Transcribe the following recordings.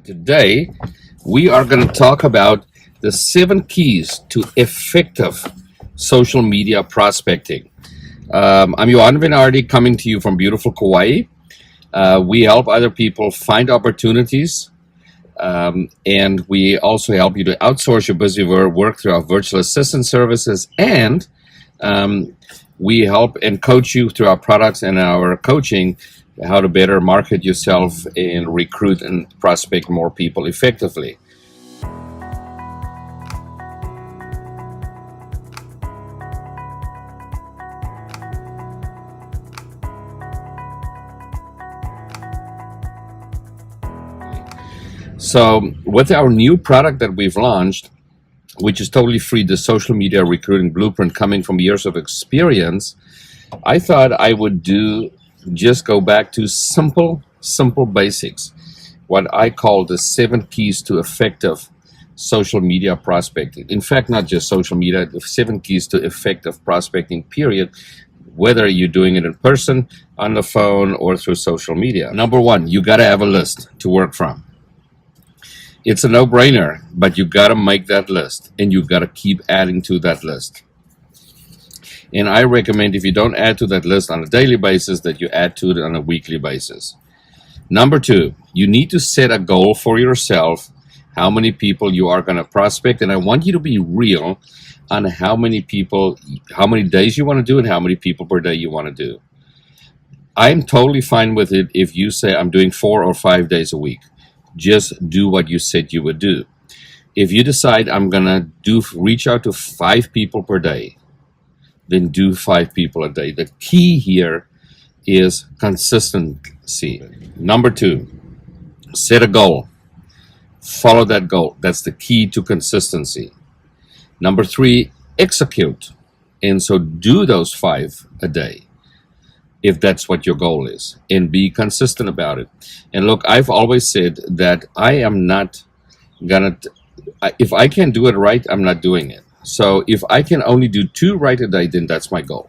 Today, we are going to talk about the 7 keys to effective social media prospecting. I'm Johan Venardi, coming to you from beautiful Kauai. We help other people find opportunities, and we also help you to outsource your busy work through our virtual assistant services, and we help and coach you through our products and our coaching how to better market yourself and recruit and prospect more people effectively. So with our new product that we've launched, which is totally free, the social media recruiting blueprint, coming from years of experience, I thought I would just go back to simple basics, what I call the 7 keys to effective social media prospecting. In fact, not just social media, the 7 keys to effective prospecting, period, whether you're doing it in person, on the phone, or through social media. Number one, you got to have a list to work from. It's a no-brainer, but you got to make that list, and you got to keep adding to that list. And I recommend, if you don't add to that list on a daily basis, that you add to it on a weekly basis. Number two, you need to set a goal for yourself, how many people you are going to prospect. And I want you to be real on how many days you want to do and how many people per day you want to do. I'm totally fine with it if you say I'm doing 4 or 5 days a week. Just do what you said you would do. If you decide I'm going to reach out to 5 people per day, then do 5 people a day. The key here is consistency. Number 2, set a goal. Follow that goal. That's the key to consistency. Number 3, execute. And so do those 5 a day, if that's what your goal is, and be consistent about it. And look, I've always said that I am not gonna, if I can't do it right, I'm not doing it. So if I can only do 2 right a day, then that's my goal.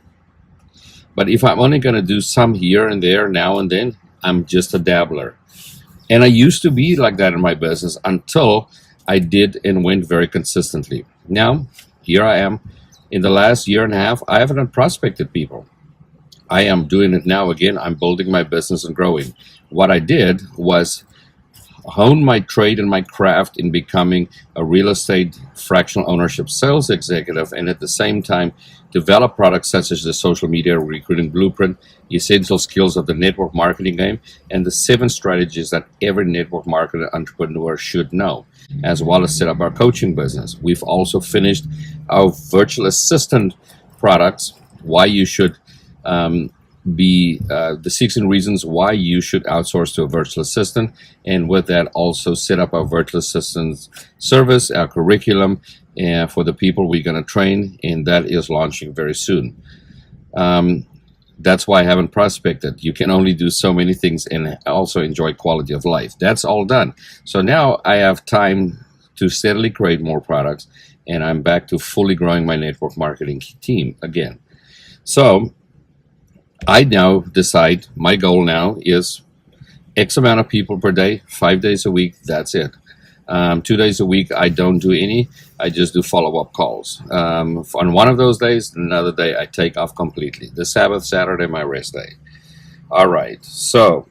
But if I'm only going to do some here and there, now and then, I'm just a dabbler. And I used to be like that in my business until I did and went very consistently. Now, here I am. In the last year and a half, I haven't prospected people. I am doing it now again. I'm building my business and growing. What I did was hone my trade and my craft in becoming a real estate fractional ownership sales executive, and at the same time develop products such as the social media recruiting blueprint, essential skills of the network marketing game, and the 7 strategies that every network marketer entrepreneur should know, as well as set up our coaching business. We've also finished our virtual assistant products, why you should the 16 reasons why you should outsource to a virtual assistant, and with that also set up our virtual assistant service, our curriculum, and for the people we're going to train, and that is launching very soon. That's why I haven't prospected. You can only do so many things and also enjoy quality of life. That's all done. So now I have time to steadily create more products, and I'm back to fully growing my network marketing team again. So I now decide my goal now is X amount of people per day, 5 days a week. That's it. 2 days a week, I don't do any. I just do follow-up calls. On one of those days, another day, I take off completely. The Sabbath, Saturday, my rest day. All right. So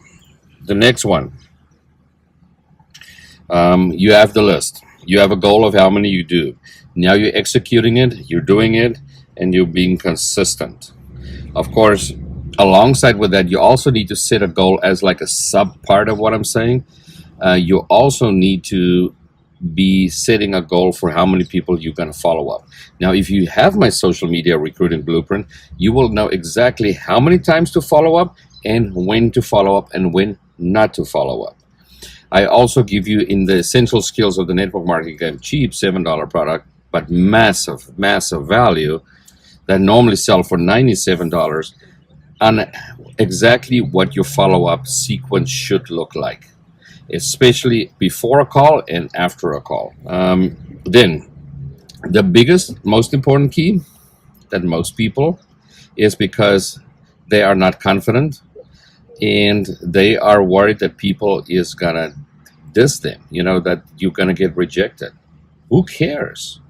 the next one, you have the list. You have a goal of how many you do. Now you're executing it, you're doing it, and you're being consistent. Of course, alongside with that, you also need to set a goal as like a sub part of what I'm saying. You also need to be setting a goal for how many people you're going to follow up. Now, if you have my social media recruiting blueprint, you will know exactly how many times to follow up and when to follow up and when not to follow up. I also give you in the essential skills of the network marketing game, cheap $7 product, but massive value that normally sell for $97, on exactly what your follow-up sequence should look like, especially before a call and after a call. Then the biggest, most important key that most people is because they are not confident and they are worried that people is gonna diss them, that you're going to get rejected. Who cares?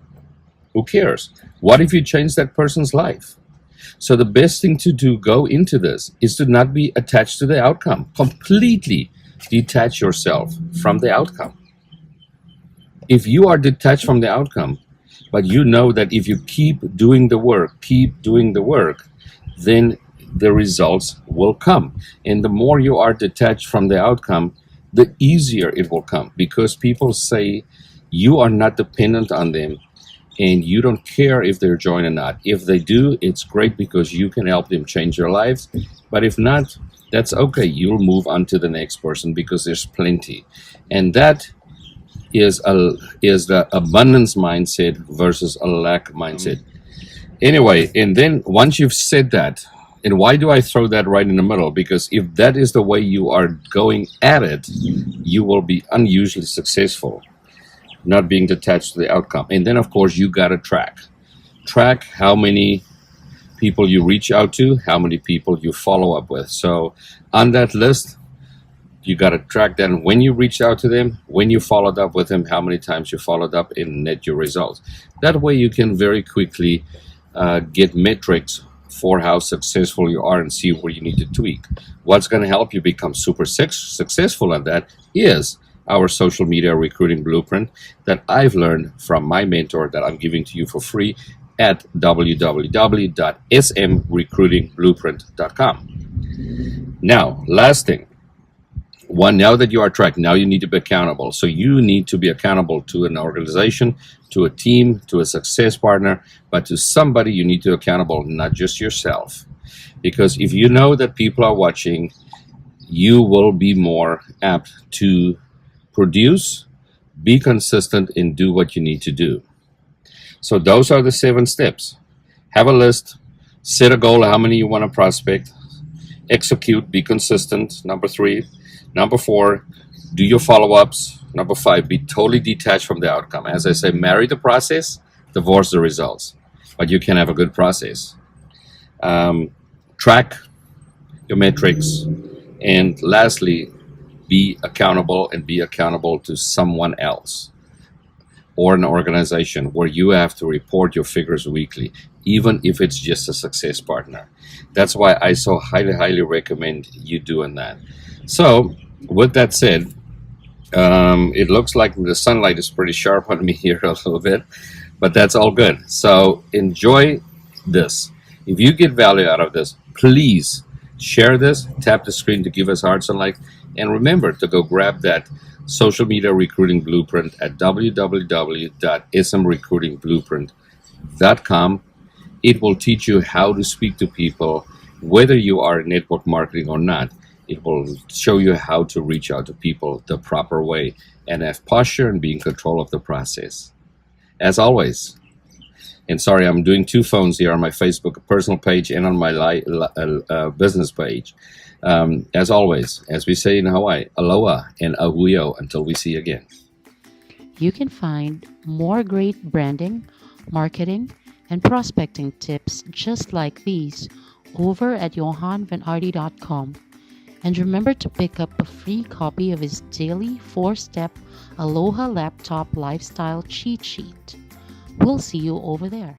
Who cares? What if you change that person's life? So the best thing to do go into this is to not be attached to the outcome. Completely detach yourself from the outcome. If you are detached from the outcome, but you know that if you keep doing the work, then the results will come. And the more you are detached from the outcome, the easier it will come, because people say you are not dependent on them and you don't care if they're joined or not. If they do, it's great because you can help them change their lives. But if not, that's okay. You'll move on to the next person because there's plenty. And that is the abundance mindset versus a lack mindset. Anyway, and then once you've said that, and why do I throw that right in the middle? Because if that is the way you are going at it, you will be unusually successful, not being detached to the outcome. And then, of course, you got to track how many people you reach out to, how many people you follow up with. So on that list, you got to track that when you reached out to them, when you followed up with them, how many times you followed up, and net your results. That way you can very quickly get metrics for how successful you are and see where you need to tweak. What's going to help you become super successful at that is our social media recruiting blueprint that I've learned from my mentor that I'm giving to you for free at www.smrecruitingblueprint.com. Now, last thing. Now that you are tracked, now you need to be accountable. So you need to be accountable to an organization, to a team, to a success partner, but to somebody you need to be accountable, not just yourself. Because if you know that people are watching, you will be more apt to produce, be consistent, and do what you need to do. So those are the 7 steps. Have a list, set a goal, how many you want to prospect, execute, be consistent, number 3. Number 4, do your follow-ups. Number 5, be totally detached from the outcome. As I say, marry the process, divorce the results. But you can have a good process. Track your metrics. And lastly, be accountable, and be accountable to someone else or an organization where you have to report your figures weekly, even if it's just a success partner. That's why I so highly recommend you doing that. So with that said, it looks like the sunlight is pretty sharp on me here a little bit, but that's all good. So enjoy this. If you get value out of this, please share this, tap the screen to give us hearts and likes, and remember to go grab that social media recruiting blueprint at www.smrecruitingblueprint.com. It will teach you how to speak to people, whether you are in network marketing or not. It will show you how to reach out to people the proper way and have posture and be in control of the process. As always, and sorry, I'm doing 2 phones here on my Facebook personal page and on my business page. As always, as we say in Hawaii, aloha and ahuio until we see again. You can find more great branding, marketing, and prospecting tips just like these over at johanvanardi.com. And remember to pick up a free copy of his daily 4-step Aloha laptop lifestyle cheat sheet. We'll see you over there.